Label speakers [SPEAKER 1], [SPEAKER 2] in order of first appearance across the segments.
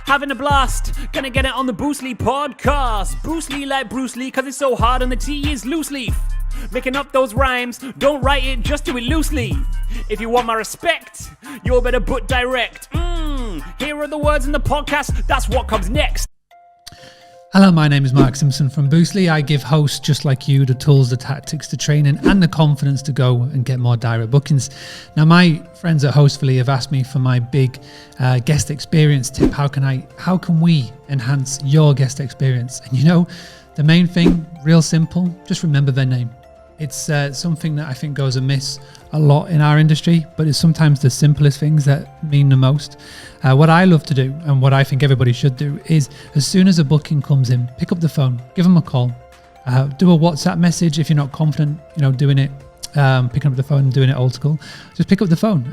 [SPEAKER 1] having a blast. Gonna get it on the Bruce Lee podcast. Bruce Lee like Bruce Lee, cause it's so hard and the T is loose leaf. Making up those rhymes, don't write it, just do it loosely. If you want my respect, you better put direct. Here are the words in the podcast, that's what comes next.
[SPEAKER 2] Hello, my name is Mark Simpson from Bruce Lee. I give hosts just like you the tools, the tactics, the training and the confidence to go and get more direct bookings. Now, my friends at Hostfully have asked me for my big guest experience tip. How can we enhance your guest experience? And you know, the main thing, real simple, just remember their name. It's something that I think goes amiss a lot in our industry, but it's sometimes the simplest things that mean the most. What I love to do, and what I think everybody should do, is as soon as a booking comes in, pick up the phone, give them a call, do a WhatsApp message if you're not confident, doing it, picking up the phone and doing it old school. Just pick up the phone.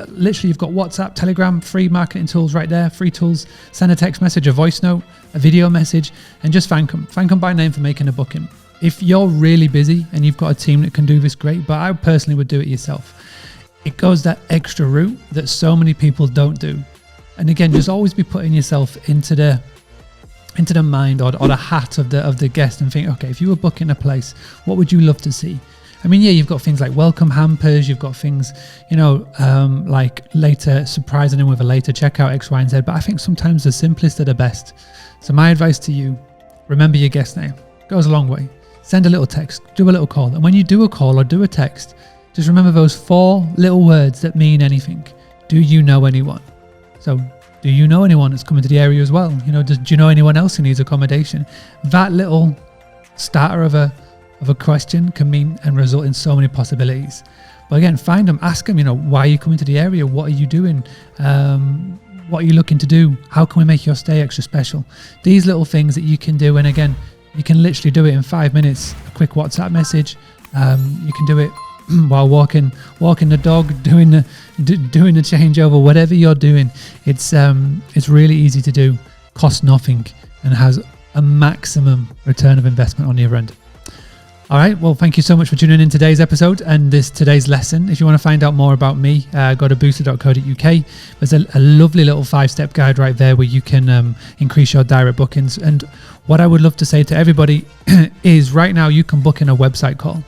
[SPEAKER 2] Literally, you've got WhatsApp, Telegram, free marketing tools right there, free tools. Send a text message, a voice note, a video message, and just thank them. Thank them by name for making a booking. If you're really busy and you've got a team that can do this, great, but I personally would do it yourself. It goes that extra route that so many people don't do. And again, just always be putting yourself into the mind or the hat of the guest and think, okay, if you were booking a place, what would you love to see? I mean, yeah, you've got things like welcome hampers, you've got things, like later surprising them with a later checkout, X, Y, and Z, but I think sometimes the simplest are the best. So my advice to you, remember your guest name. It goes a long way. Send a little text, do a little call. And when you do a call or do a text, just remember those 4 little words that mean anything. Do you know anyone? So do you know anyone that's coming to the area as well? Do you know anyone else who needs accommodation? That little starter of a question can mean and result in so many possibilities. But again, find them, ask them, why are you coming to the area? What are you doing? What are you looking to do? How can we make your stay extra special? These little things that you can do. And again, you can literally do it in 5 minutes. A quick WhatsApp message. You can do it while walking the dog, doing the changeover, whatever you're doing. It's really easy to do, costs nothing, and has a maximum return of investment on the other end. All right, well, thank you so much for tuning in today's episode and today's lesson. If you want to find out more about me, go to boostly.co.uk. There's a lovely little 5-step guide right there where you can increase your direct bookings. And what I would love to say to everybody is right now you can book in a website call.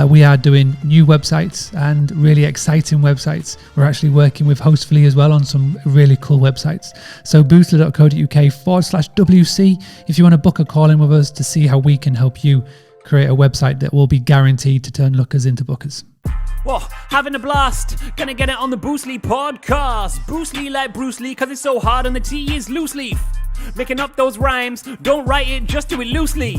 [SPEAKER 2] We are doing new websites and really exciting websites. We're actually working with Hostfully as well on some really cool websites. So boostly.co.uk/WC if you want to book a call in with us to see how we can help you create a website that will be guaranteed to turn lookers into bookers.
[SPEAKER 1] Whoa, having a blast. Gonna get it on the Bruce Lee podcast. Bruce Lee like Bruce Lee, cause it's so hard and the T is loose leaf. Making up those rhymes, don't write it, just do it loosely.